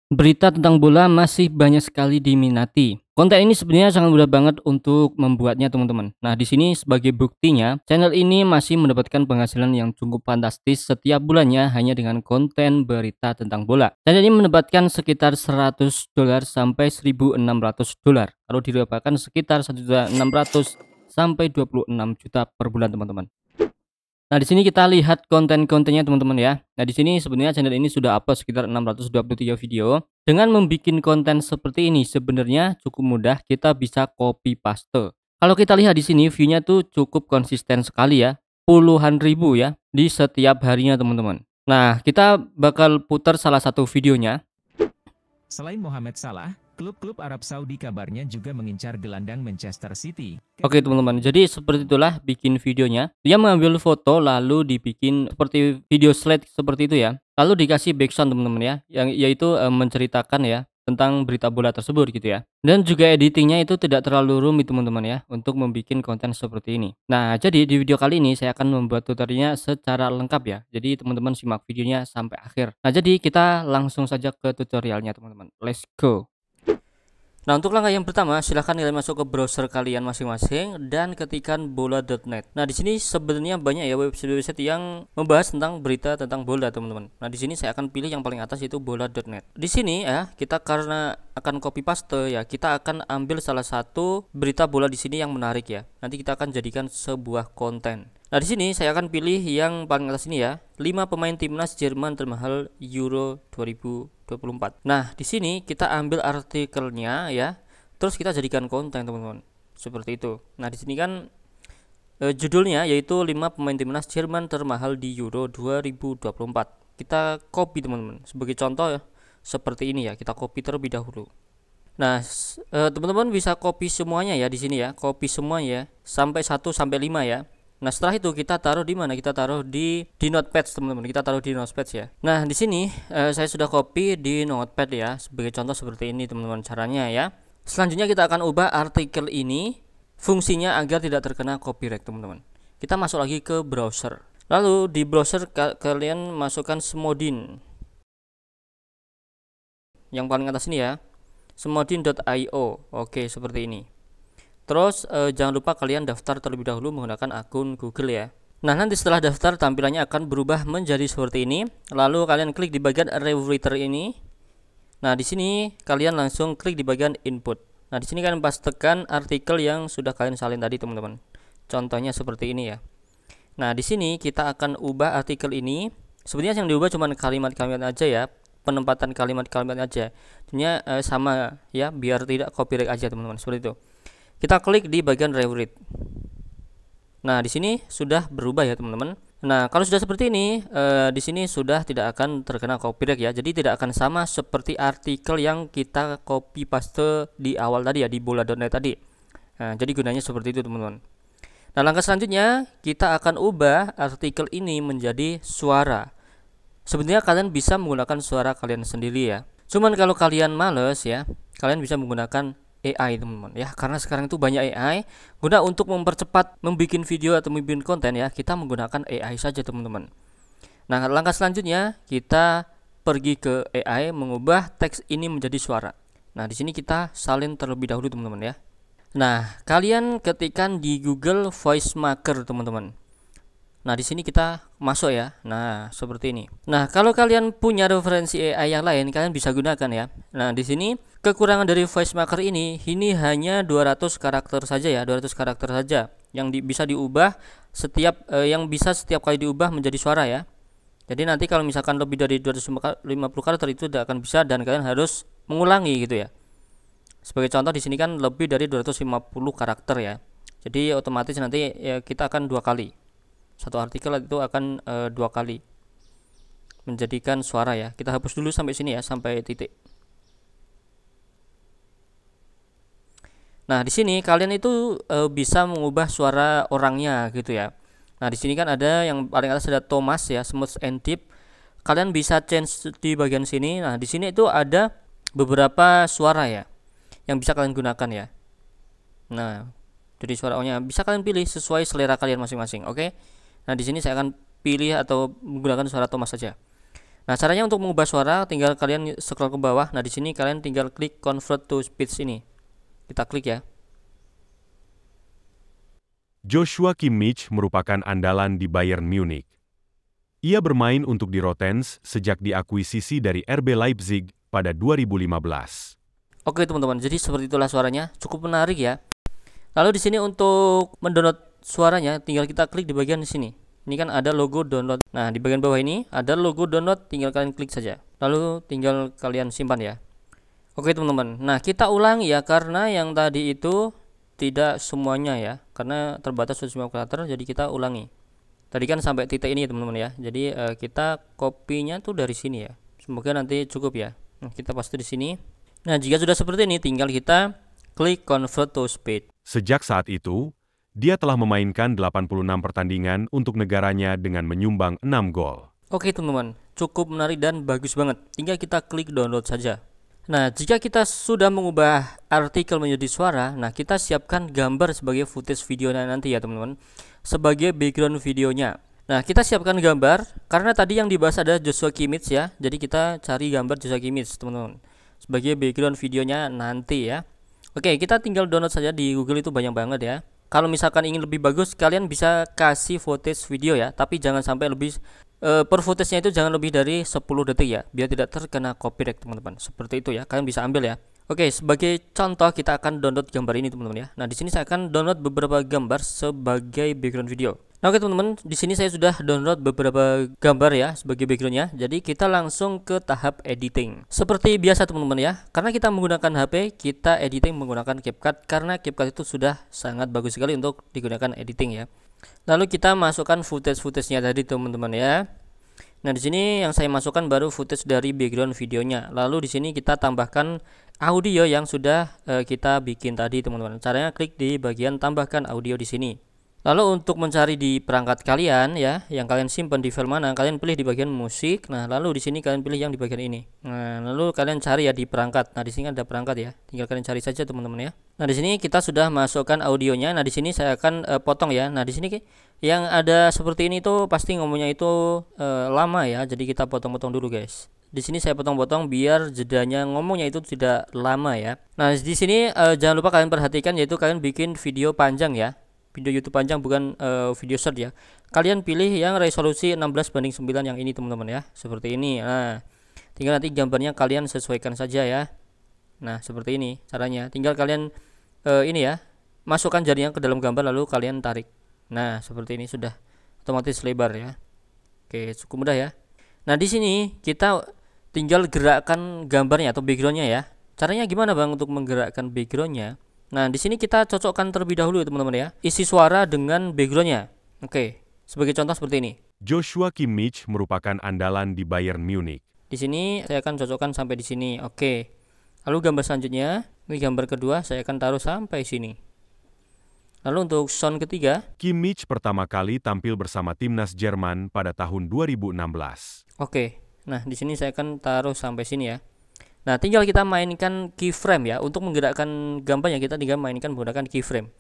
Berita tentang bola masih banyak sekali diminati. Konten ini sebenarnya sangat mudah banget untuk membuatnya teman-teman. Nah, di sini sebagai buktinya, channel ini masih mendapatkan penghasilan yang cukup fantastis setiap bulannya hanya dengan konten berita tentang bola. Channel ini mendapatkan sekitar $100 sampai $1.600. Kalau dirapatkan sekitar 1.600.000 sampai 26 juta per bulan, teman-teman. Nah, di sini kita lihat konten-kontennya teman-teman ya. Nah, di sini sebenarnya channel ini sudah upload sekitar 623 video. Dengan membuat konten seperti ini sebenarnya cukup mudah, kita bisa copy paste. Kalau kita lihat di sini view-nya tuh cukup konsisten sekali ya. Puluhan ribu ya di setiap harinya teman-teman. Nah, kita bakal putar salah satu videonya. Selain Mohamed Salah, klub-klub Arab Saudi kabarnya juga mengincar gelandang Manchester City. Oke teman-teman, jadi seperti itulah bikin videonya. Dia mengambil foto lalu dibikin seperti video slide seperti itu ya. Lalu dikasih background teman-teman ya, yang yaitu menceritakan ya tentang berita bola tersebut gitu ya. Dan juga editingnya itu tidak terlalu rumit teman-teman ya untuk membuat konten seperti ini. Nah, jadi di video kali ini saya akan membuat tutorialnya secara lengkap ya. Jadi teman-teman simak videonya sampai akhir. Nah, jadi kita langsung saja ke tutorialnya teman-teman. Let's go. Nah, untuk langkah yang pertama, silahkan kalian masuk ke browser kalian masing-masing dan ketikkan bola.net. Nah, di sini sebenarnya banyak ya website-website yang membahas tentang berita tentang bola, teman-teman. Nah, di sini saya akan pilih yang paling atas yaitu bola.net. Di sini ya, kita karena akan copy paste ya, kita akan ambil salah satu berita bola di sini yang menarik ya. Nanti kita akan jadikan sebuah konten. Nah, di sini saya akan pilih yang paling atas ini ya. 5 pemain timnas Jerman termahal Euro 2024. Nah, di sini kita ambil artikelnya ya. Terus kita jadikan konten, teman-teman. Seperti itu. Nah, di sini kan judulnya yaitu 5 pemain timnas Jerman termahal di Euro 2024. Kita copy, teman-teman. Sebagai contoh ya, seperti ini ya. Kita copy terlebih dahulu. Nah, teman-teman bisa copy semuanya ya di sini ya. Copy semuanya sampai 1 sampai 5 ya. Nah, setelah itu kita taruh di mana? Kita taruh di Notepad, teman-teman. Kita taruh di Notepad ya. Nah, di sini saya sudah copy di Notepad ya. Sebagai contoh seperti ini, teman-teman, caranya ya. Selanjutnya kita akan ubah artikel ini fungsinya agar tidak terkena copyright, teman-teman. Kita masuk lagi ke browser. Lalu di browser kalian masukkan Smodin. Yang paling atas ini ya. Smodin.io. Oke, seperti ini. Terus jangan lupa kalian daftar terlebih dahulu menggunakan akun Google ya. Nah, nanti setelah daftar tampilannya akan berubah menjadi seperti ini. Lalu kalian klik di bagian rewriter ini. Nah, di sini kalian langsung klik di bagian input. Nah, di sini kalian pastekan artikel yang sudah kalian salin tadi, teman-teman. Contohnya seperti ini ya. Nah, di sini kita akan ubah artikel ini. Sebenarnya yang diubah cuma kalimat-kalimat aja ya, penempatan kalimat-kalimat aja. Sebenarnya sama ya, biar tidak copyright aja, teman-teman. Seperti itu. Kita klik di bagian rewrite. Nah, di sini sudah berubah ya, teman-teman. Nah, kalau sudah seperti ini, di sini sudah tidak akan terkena copyright ya. Jadi tidak akan sama seperti artikel yang kita copy paste di awal tadi ya, di bola.net tadi. Nah, jadi gunanya seperti itu, teman-teman. Nah, langkah selanjutnya kita akan ubah artikel ini menjadi suara. Sebenarnya kalian bisa menggunakan suara kalian sendiri ya. Cuman kalau kalian males ya, kalian bisa menggunakan AI, teman-teman ya, karena sekarang itu banyak AI. Guna untuk mempercepat membuat video atau membuat konten ya, kita menggunakan AI saja, teman-teman. Nah, langkah selanjutnya kita pergi ke AI, mengubah teks ini menjadi suara. Nah, di sini kita salin terlebih dahulu, teman-teman ya. Nah, kalian ketikkan di Google Voice Maker, teman-teman. Nah, di sini kita masuk ya. Nah, seperti ini. Nah, kalau kalian punya referensi AI yang lain, kalian bisa gunakan ya. Nah, di sini kekurangan dari voice maker ini hanya 200 karakter saja ya, 200 karakter saja yang bisa diubah setiap yang bisa setiap kali diubah menjadi suara ya. Jadi nanti kalau misalkan lebih dari 250 karakter itu tidak akan bisa dan kalian harus mengulangi gitu ya. Sebagai contoh di sini kan lebih dari 250 karakter ya. Jadi otomatis nanti ya, kita akan 2 kali. Satu artikel itu akan 2 kali menjadikan suara ya. Kita hapus dulu sampai sini ya, sampai titik. Nah, di sini kalian itu bisa mengubah suara orangnya gitu ya. Nah, di sini kan ada yang paling atas ada Thomas ya, smooth and deep. Kalian bisa change di bagian sini. Nah, di sini itu ada beberapa suara ya yang bisa kalian gunakan ya. Nah, jadi suara orangnya bisa kalian pilih sesuai selera kalian masing-masing, oke? Nah, di sini saya akan pilih atau menggunakan suara Thomas saja. Nah, caranya untuk mengubah suara tinggal kalian scroll ke bawah. Nah, di sini kalian tinggal klik convert to speech ini. Kita klik ya. Joshua Kimmich merupakan andalan di Bayern Munich. Ia bermain untuk di Rotens sejak diakuisisi dari RB Leipzig pada 2015. Oke teman-teman, jadi seperti itulah suaranya, cukup menarik ya. Lalu di sini untuk mendownload suaranya tinggal kita klik di bagian di sini. Ini kan ada logo download. Nah, di bagian bawah ini ada logo download, tinggal kalian klik saja. Lalu tinggal kalian simpan ya. Oke teman-teman. Nah, kita ulangi ya karena yang tadi itu tidak semuanya ya, karena terbatas 150 karakter, jadi kita ulangi. Tadi kan sampai titik ini teman-teman ya. Jadi kita kopinya tuh dari sini ya. Semoga nanti cukup ya. Nah, kita paste di sini. Nah, jika sudah seperti ini tinggal kita klik convert to speech. Sejak saat itu, dia telah memainkan 86 pertandingan untuk negaranya dengan menyumbang 6 gol. Oke teman-teman, cukup menarik dan bagus banget. Tinggal kita klik download saja. Nah, jika kita sudah mengubah artikel menjadi suara, nah kita siapkan gambar sebagai footage videonya nanti ya teman-teman, sebagai background videonya. Nah, kita siapkan gambar karena tadi yang dibahas ada Joshua Kimmich ya. Jadi kita cari gambar Joshua Kimmich teman-teman sebagai background videonya nanti ya. Oke, kita tinggal download saja di Google, itu banyak banget ya. Kalau misalkan ingin lebih bagus, kalian bisa kasih footage video ya, tapi jangan sampai lebih per footage-nya itu jangan lebih dari 10 detik ya, biar tidak terkena copyright teman-teman. Seperti itu ya, kalian bisa ambil ya. Oke, sebagai contoh kita akan download gambar ini teman-teman ya. Nah, di sini saya akan download beberapa gambar sebagai background video. Nah, oke teman-teman, di sini saya sudah download beberapa gambar ya sebagai backgroundnya. Jadi kita langsung ke tahap editing. Seperti biasa teman-teman ya, karena kita menggunakan HP, kita editing menggunakan CapCut karena CapCut itu sudah sangat bagus sekali untuk digunakan editing ya. Lalu kita masukkan footage-nya tadi teman-teman ya. Nah, di sini yang saya masukkan baru footage dari background videonya. Lalu di sini kita tambahkan audio yang sudah kita bikin tadi teman-teman. Caranya klik di bagian tambahkan audio di sini. Lalu untuk mencari di perangkat kalian ya, yang kalian simpan di file mana, kalian pilih di bagian musik. Nah, lalu di sini kalian pilih yang di bagian ini. Nah, lalu kalian cari ya di perangkat. Nah, di sini ada perangkat ya. Tinggal kalian cari saja teman-teman ya. Nah, di sini kita sudah masukkan audionya. Nah, di sini saya akan potong ya. Nah, di sini yang ada seperti ini tuh pasti ngomongnya itu lama ya. Jadi kita potong-potong dulu guys. Di sini saya potong-potong biar jedanya ngomongnya itu tidak lama ya. Nah, di sini jangan lupa kalian perhatikan, yaitu kalian bikin video panjang ya. Video YouTube panjang, bukan video short ya. Kalian pilih yang resolusi 16:9 yang ini teman-teman ya, seperti ini. Nah, tinggal nanti gambarnya kalian sesuaikan saja ya. Nah, seperti ini caranya. Tinggal kalian ini ya, masukkan jarinya ke dalam gambar lalu kalian tarik. Nah, seperti ini sudah otomatis lebar ya. Oke, cukup mudah ya. Nah, di sini kita tinggal gerakkan gambarnya atau backgroundnya ya. Caranya gimana Bang untuk menggerakkan backgroundnya? Nah, di sini kita cocokkan terlebih dahulu ya teman-teman ya, isi suara dengan backgroundnya. Oke, sebagai contoh seperti ini. Joshua Kimmich merupakan andalan di Bayern Munich. Di sini saya akan cocokkan sampai di sini. Oke. Lalu gambar selanjutnya, ini gambar kedua saya akan taruh sampai sini. Lalu untuk sound ketiga, Kimmich pertama kali tampil bersama timnas Jerman pada tahun 2016. oke. Nah, di sini saya akan taruh sampai sini ya. Nah, tinggal kita mainkan keyframe ya. Untuk menggerakkan gambarnya kita tinggal mainkan menggunakan keyframe.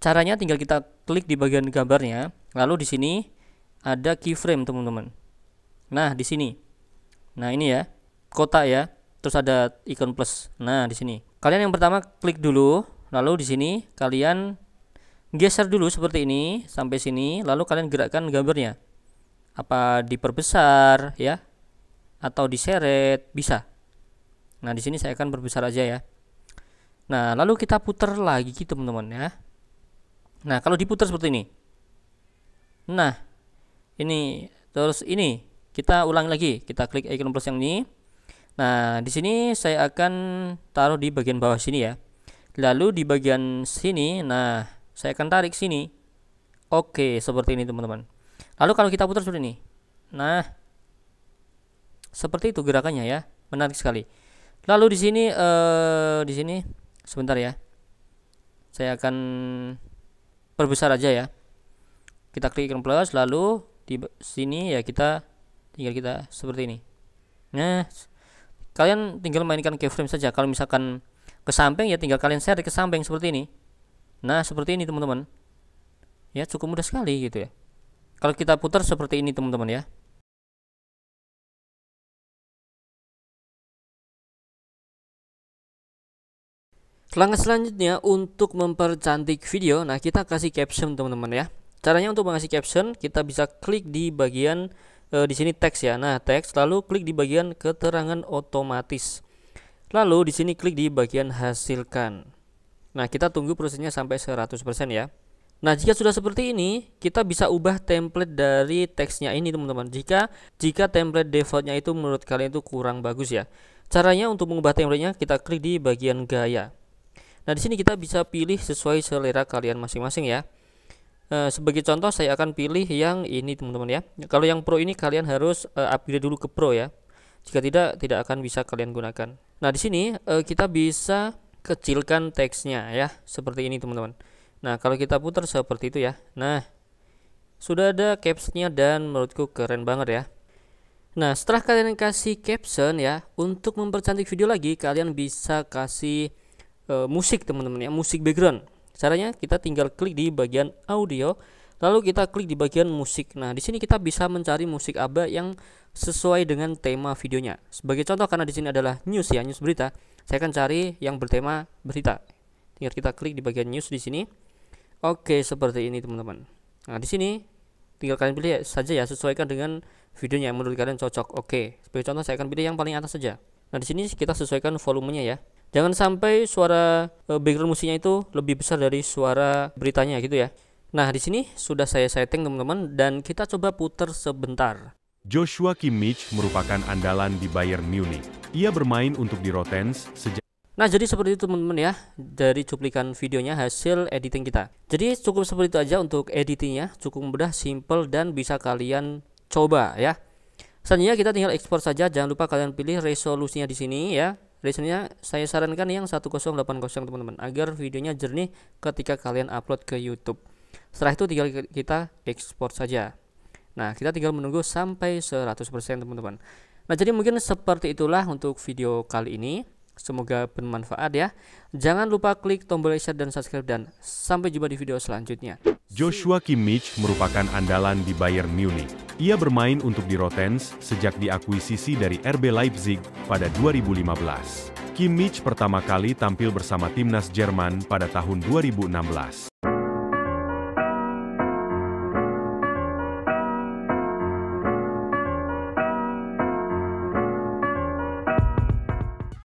Caranya tinggal kita klik di bagian gambarnya, lalu di sini ada keyframe teman-teman. Nah, di sini. Nah, ini ya, kotak ya. Terus ada ikon plus. Nah, di sini. Kalian yang pertama klik dulu, lalu di sini kalian geser dulu seperti ini sampai sini, lalu kalian gerakkan gambarnya. Apa diperbesar ya, atau diseret, bisa. Nah, di sini saya akan perbesar aja ya. Nah, lalu kita putar lagi gitu teman-teman ya. Nah, kalau diputar seperti ini. Nah, ini terus ini kita ulang lagi. Kita klik icon plus yang ini. Nah, di sini saya akan taruh di bagian bawah sini ya. Lalu di bagian sini, nah, saya akan tarik sini. Oke, seperti ini teman-teman. Lalu kalau kita putar seperti ini. Nah, seperti itu gerakannya ya. Menarik sekali. Lalu di sini sebentar ya. Saya akan perbesar aja ya. Kita klik icon plus, lalu di sini ya kita tinggal kita seperti ini. Nah, kalian tinggal mainkan keyframe saja. Kalau misalkan ke samping ya tinggal kalian share ke samping seperti ini. Nah, seperti ini teman-teman. Ya, cukup mudah sekali gitu ya. Kalau kita putar seperti ini teman-teman ya. Langkah selanjutnya untuk mempercantik video, nah kita kasih caption teman-teman ya. Caranya untuk mengasih caption, kita bisa klik di bagian di sini teks ya. Nah, teks, lalu klik di bagian keterangan otomatis. Lalu di sini klik di bagian hasilkan. Nah, kita tunggu prosesnya sampai 100% ya. Nah, jika sudah seperti ini, kita bisa ubah template dari teksnya ini teman-teman. Jika template defaultnya itu menurut kalian itu kurang bagus ya. Caranya untuk mengubah templatenya, kita klik di bagian gaya. Nah, di sini kita bisa pilih sesuai selera kalian masing-masing ya. Sebagai contoh saya akan pilih yang ini teman-teman ya. Kalau yang pro ini kalian harus upgrade dulu ke pro ya. Jika tidak akan bisa kalian gunakan. Nah, di sini kita bisa kecilkan teksnya ya, seperti ini teman-teman. Nah, kalau kita putar seperti itu ya. Nah, sudah ada captionnya dan menurutku keren banget ya. Nah, setelah kalian kasih caption ya, untuk mempercantik video lagi kalian bisa kasih musik teman-teman ya, musik background. Caranya kita tinggal klik di bagian audio, lalu kita klik di bagian musik. Nah, di sini kita bisa mencari musik ABBA yang sesuai dengan tema videonya. Sebagai contoh, karena di sini adalah news ya, news berita, saya akan cari yang bertema berita. Tinggal kita klik di bagian news di sini. Oke, seperti ini teman-teman. Nah, di sini tinggal kalian pilih saja ya, sesuaikan dengan videonya yang menurut kalian cocok. Oke, sebagai contoh saya akan pilih yang paling atas saja. Nah, di sini kita sesuaikan volumenya ya. Jangan sampai suara background musiknya itu lebih besar dari suara beritanya gitu ya. Nah, di sini sudah saya setting teman-teman dan kita coba putar sebentar. Joshua Kimmich merupakan andalan di Bayern Munich. Ia bermain untuk di Rottens sejak. Nah, jadi seperti itu teman-teman ya, dari cuplikan videonya hasil editing kita. Jadi cukup seperti itu aja untuk editingnya, cukup mudah, simple dan bisa kalian coba ya. Selanjutnya kita tinggal ekspor saja, jangan lupa kalian pilih resolusinya di sini ya. Resolusinya saya sarankan yang 1080 teman-teman, agar videonya jernih ketika kalian upload ke YouTube. Setelah itu tinggal kita ekspor saja. Nah, kita tinggal menunggu sampai 100% teman-teman. Nah, jadi mungkin seperti itulah untuk video kali ini. Semoga bermanfaat ya. Jangan lupa klik tombol like, share, dan subscribe, dan sampai jumpa di video selanjutnya. Joshua Kimmich merupakan andalan di Bayern Munich. Ia bermain untuk di Rottens sejak diakuisisi dari RB Leipzig pada 2015. Kimmich pertama kali tampil bersama timnas Jerman pada tahun 2016.